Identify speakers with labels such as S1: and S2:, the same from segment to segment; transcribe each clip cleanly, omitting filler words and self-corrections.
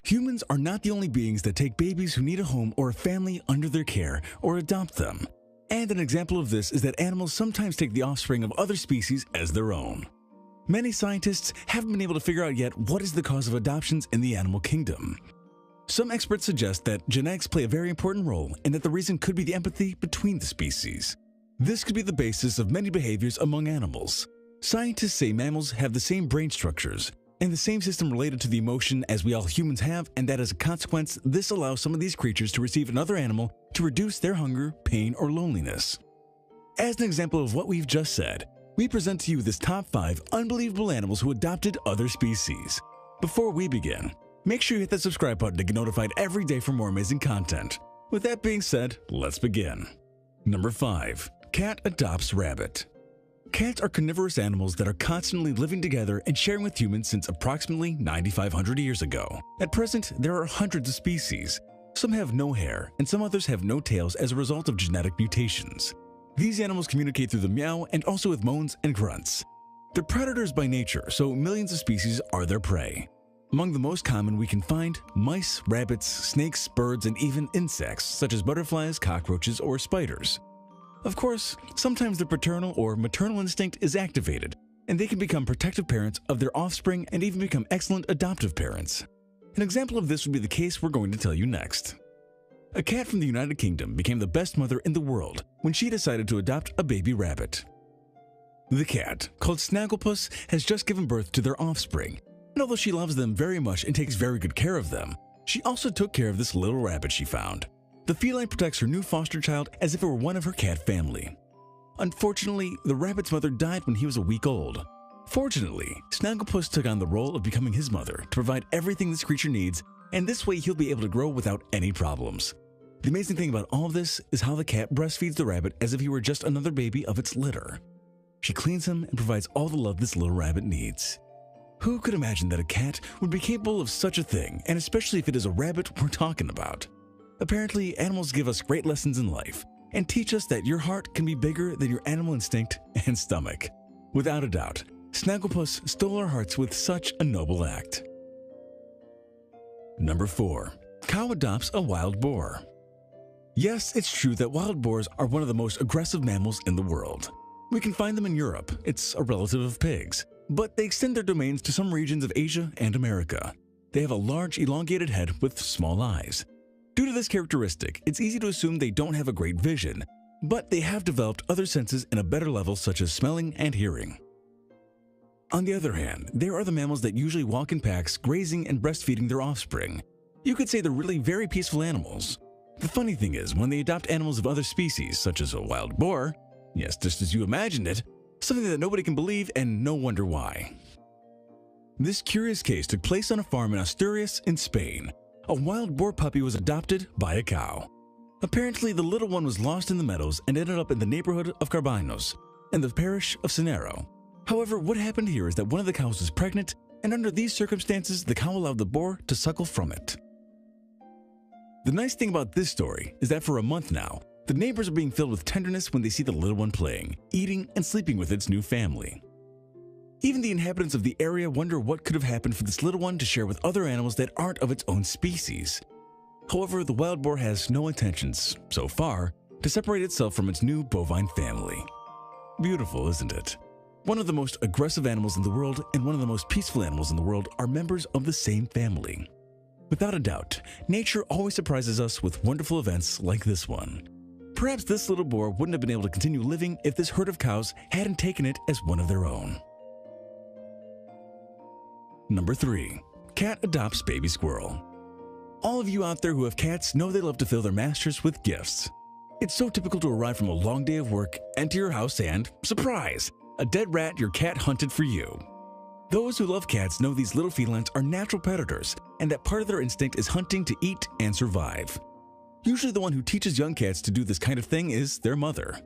S1: Humans are not the only beings that take babies who need a home or a family under their care or adopt them. And an example of this is that animals sometimes take the offspring of other species as their own. Many scientists haven't been able to figure out yet what is the cause of adoptions in the animal kingdom. Some experts suggest that genetics play a very important role and that the reason could be the empathy between the species. This could be the basis of many behaviors among animals. Scientists say mammals have the same brain structures and the same system related to the emotion as we all humans have, and that as a consequence, this allows some of these creatures to receive another animal to reduce their hunger, pain, or loneliness. As an example of what we've just said, we present to you this top 5 unbelievable animals who adopted other species. Before we begin, make sure you hit that subscribe button to get notified every day for more amazing content. With that being said, let's begin. Number 5. Cat adopts rabbit. Cats are carnivorous animals that are constantly living together and sharing with humans since approximately 9,500 years ago. At present, there are hundreds of species. Some have no hair, and some others have no tails as a result of genetic mutations. These animals communicate through the meow and also with moans and grunts. They're predators by nature, so millions of species are their prey. Among the most common we can find mice, rabbits, snakes, birds, and even insects such as butterflies, cockroaches, or spiders. Of course, sometimes their paternal or maternal instinct is activated, and they can become protective parents of their offspring and even become excellent adoptive parents. An example of this would be the case we're going to tell you next. A cat from the United Kingdom became the best mother in the world when she decided to adopt a baby rabbit. The cat, called Snagglepuss, has just given birth to their offspring, and although she loves them very much and takes very good care of them, she also took care of this little rabbit she found. The feline protects her new foster child as if it were one of her cat family. Unfortunately, the rabbit's mother died when he was a week old. Fortunately, Snagglepuss took on the role of becoming his mother to provide everything this creature needs, and this way he'll be able to grow without any problems. The amazing thing about all of this is how the cat breastfeeds the rabbit as if he were just another baby of its litter. She cleans him and provides all the love this little rabbit needs. Who could imagine that a cat would be capable of such a thing, and especially if it is a rabbit we're talking about? Apparently, animals give us great lessons in life and teach us that your heart can be bigger than your animal instinct and stomach. Without a doubt, Snagglepuss stole our hearts with such a noble act. Number 4. Cow adopts a wild boar. Yes, it's true that wild boars are one of the most aggressive mammals in the world. We can find them in Europe, it's a relative of pigs, but they extend their domains to some regions of Asia and America. They have a large, elongated head with small eyes. Due to this characteristic, it's easy to assume they don't have a great vision, but they have developed other senses in a better level such as smelling and hearing. On the other hand, there are the mammals that usually walk in packs, grazing and breastfeeding their offspring. You could say they're really very peaceful animals. The funny thing is, when they adopt animals of other species, such as a wild boar, yes, just as you imagined it, something that nobody can believe and no wonder why. This curious case took place on a farm in Asturias in Spain. A wild boar puppy was adopted by a cow. Apparently, the little one was lost in the meadows and ended up in the neighborhood of Carbanos, in the parish of Senero. However, what happened here is that one of the cows was pregnant, and under these circumstances, the cow allowed the boar to suckle from it. The nice thing about this story is that for a month now, the neighbors are being filled with tenderness when they see the little one playing, eating, and sleeping with its new family. Even the inhabitants of the area wonder what could have happened for this little one to share with other animals that aren't of its own species. However, the wild boar has no intentions, so far, to separate itself from its new bovine family. Beautiful, isn't it? One of the most aggressive animals in the world and one of the most peaceful animals in the world are members of the same family. Without a doubt, nature always surprises us with wonderful events like this one. Perhaps this little boar wouldn't have been able to continue living if this herd of cows hadn't taken it as one of their own. Number 3. Cat adopts baby squirrel. All of you out there who have cats know they love to fill their masters with gifts. It's so typical to arrive from a long day of work, enter your house and, surprise, a dead rat your cat hunted for you. Those who love cats know these little felines are natural predators and that part of their instinct is hunting to eat and survive. Usually the one who teaches young cats to do this kind of thing is their mother.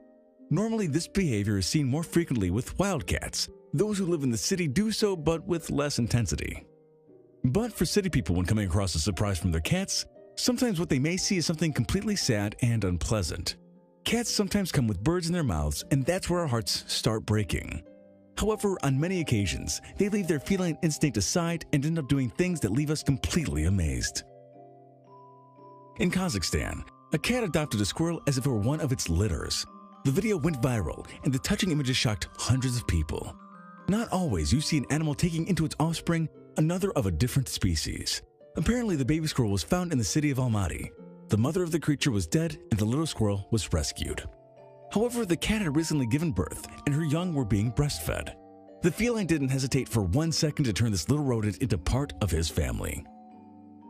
S1: Normally this behavior is seen more frequently with wild cats. Those who live in the city do so, but with less intensity. But for city people, when coming across a surprise from their cats, sometimes what they may see is something completely sad and unpleasant. Cats sometimes come with birds in their mouths, and that's where our hearts start breaking. However, on many occasions, they leave their feline instinct aside and end up doing things that leave us completely amazed. In Kazakhstan, a cat adopted a squirrel as if it were one of its litters. The video went viral, and the touching images shocked hundreds of people. Not always you see an animal taking into its offspring another of a different species. Apparently, the baby squirrel was found in the city of Almaty. The mother of the creature was dead, and the little squirrel was rescued. However, the cat had recently given birth, and her young were being breastfed. The feline didn't hesitate for 1 second to turn this little rodent into part of his family.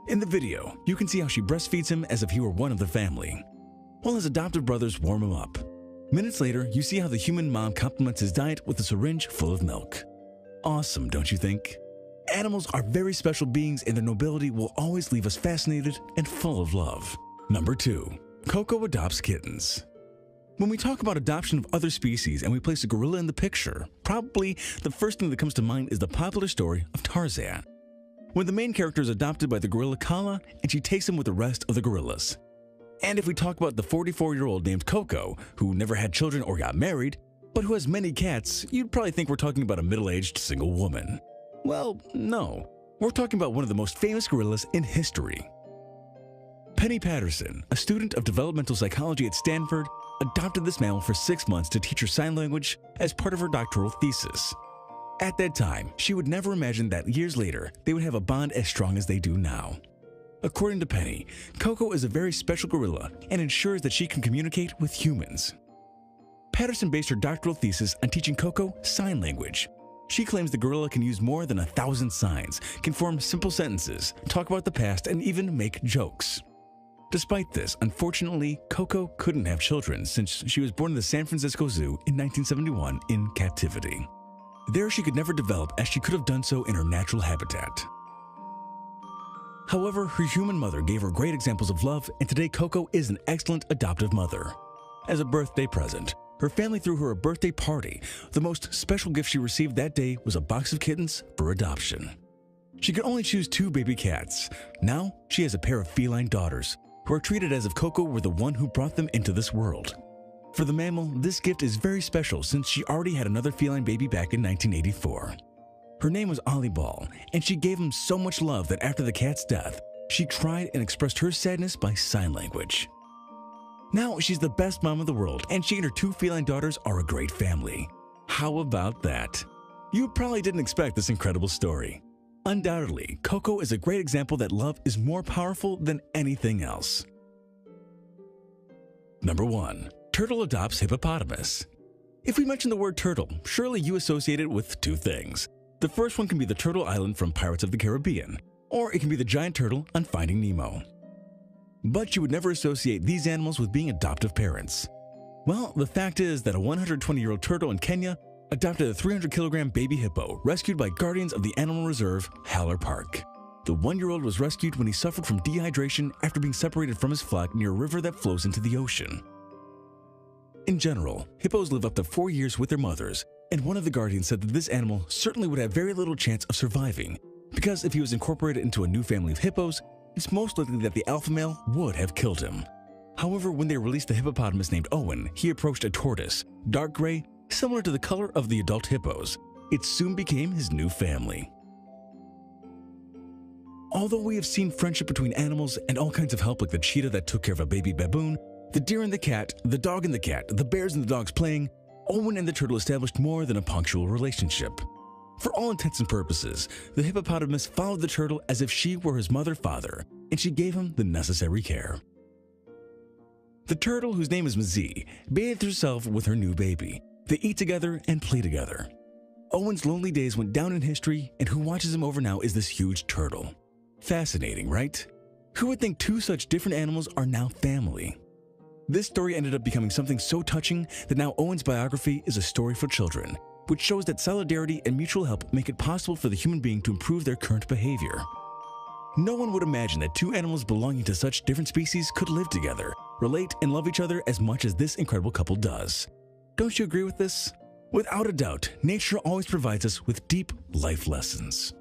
S1: In the video, you can see how she breastfeeds him as if he were one of the family, while his adopted brothers warm him up. Minutes later, you see how the human mom complements his diet with a syringe full of milk. Awesome, don't you think? Animals are very special beings, and their nobility will always leave us fascinated and full of love. Number 2. Coco adopts kittens. When we talk about adoption of other species and we place a gorilla in the picture, probably the first thing that comes to mind is the popular story of Tarzan, when the main character is adopted by the gorilla Kala and she takes him with the rest of the gorillas. And if we talk about the 44-year-old named Coco, who never had children or got married, but who has many cats, you'd probably think we're talking about a middle-aged single woman. Well, no. We're talking about one of the most famous gorillas in history. Penny Patterson, a student of developmental psychology at Stanford, adopted this mammal for 6 months to teach her sign language as part of her doctoral thesis. At that time, she would never imagine that years later, they would have a bond as strong as they do now. According to Penny, Coco is a very special gorilla and ensures that she can communicate with humans. Patterson based her doctoral thesis on teaching Coco sign language. She claims the gorilla can use more than 1,000 signs, can form simple sentences, talk about the past, and even make jokes. Despite this, unfortunately, Coco couldn't have children since she was born in the San Francisco Zoo in 1971 in captivity. There she could never develop as she could have done so in her natural habitat. However, her human mother gave her great examples of love, and today Coco is an excellent adoptive mother. As a birthday present, her family threw her a birthday party. The most special gift she received that day was a box of kittens for adoption. She could only choose 2 baby cats. Now, she has a pair of feline daughters, who are treated as if Coco were the one who brought them into this world. For the mammal, this gift is very special since she already had another feline baby back in 1984. Her name was Ollie Ball, and she gave him so much love that after the cat's death, she cried and expressed her sadness by sign language. Now, she's the best mom in the world, and she and her 2 feline daughters are a great family. How about that? You probably didn't expect this incredible story. Undoubtedly, Coco is a great example that love is more powerful than anything else. Number 1. Turtle adopts hippopotamus. If we mention the word turtle, surely you associate it with 2 things. The first one can be the Turtle Island from Pirates of the Caribbean, or it can be the giant turtle on Finding Nemo. But you would never associate these animals with being adoptive parents. Well, the fact is that a 120-year-old turtle in Kenya adopted a 300-kilogram baby hippo rescued by guardians of the animal reserve, Haller Park. The 1-year-old was rescued when he suffered from dehydration after being separated from his flock near a river that flows into the ocean. In general, hippos live up to 4 years with their mothers, and one of the guardians said that this animal certainly would have very little chance of surviving, because if he was incorporated into a new family of hippos, it's most likely that the alpha male would have killed him. However, when they released the hippopotamus named Owen, he approached a tortoise, dark gray, similar to the color of the adult hippos. It soon became his new family. Although we have seen friendship between animals and all kinds of help like the cheetah that took care of a baby baboon, the deer and the cat, the dog and the cat, the bears and the dogs playing, Owen and the turtle established more than a punctual relationship. For all intents and purposes, the hippopotamus followed the turtle as if she were his mother-father, and she gave him the necessary care. The turtle, whose name is Mazie, bathed herself with her new baby. They eat together and play together. Owen's lonely days went down in history, and who watches him over now is this huge turtle. Fascinating, right? Who would think 2 such different animals are now family? This story ended up becoming something so touching that now Owen's biography is a story for children, which shows that solidarity and mutual help make it possible for the human being to improve their current behavior. No one would imagine that 2 animals belonging to such different species could live together, relate, and love each other as much as this incredible couple does. Don't you agree with this? Without a doubt, nature always provides us with deep life lessons.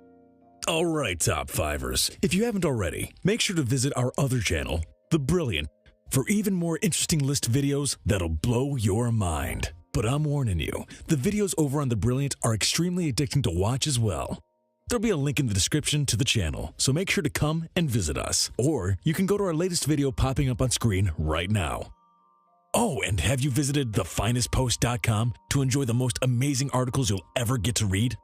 S1: Alright, Top Fivers, if you haven't already, make sure to visit our other channel, The Brilliant, for even more interesting list videos that'll blow your mind. But I'm warning you, the videos over on The Brilliant are extremely addicting to watch as well. There'll be a link in the description to the channel, so make sure to come and visit us. Or you can go to our latest video popping up on screen right now. Oh, and have you visited TheFinestPost.com to enjoy the most amazing articles you'll ever get to read?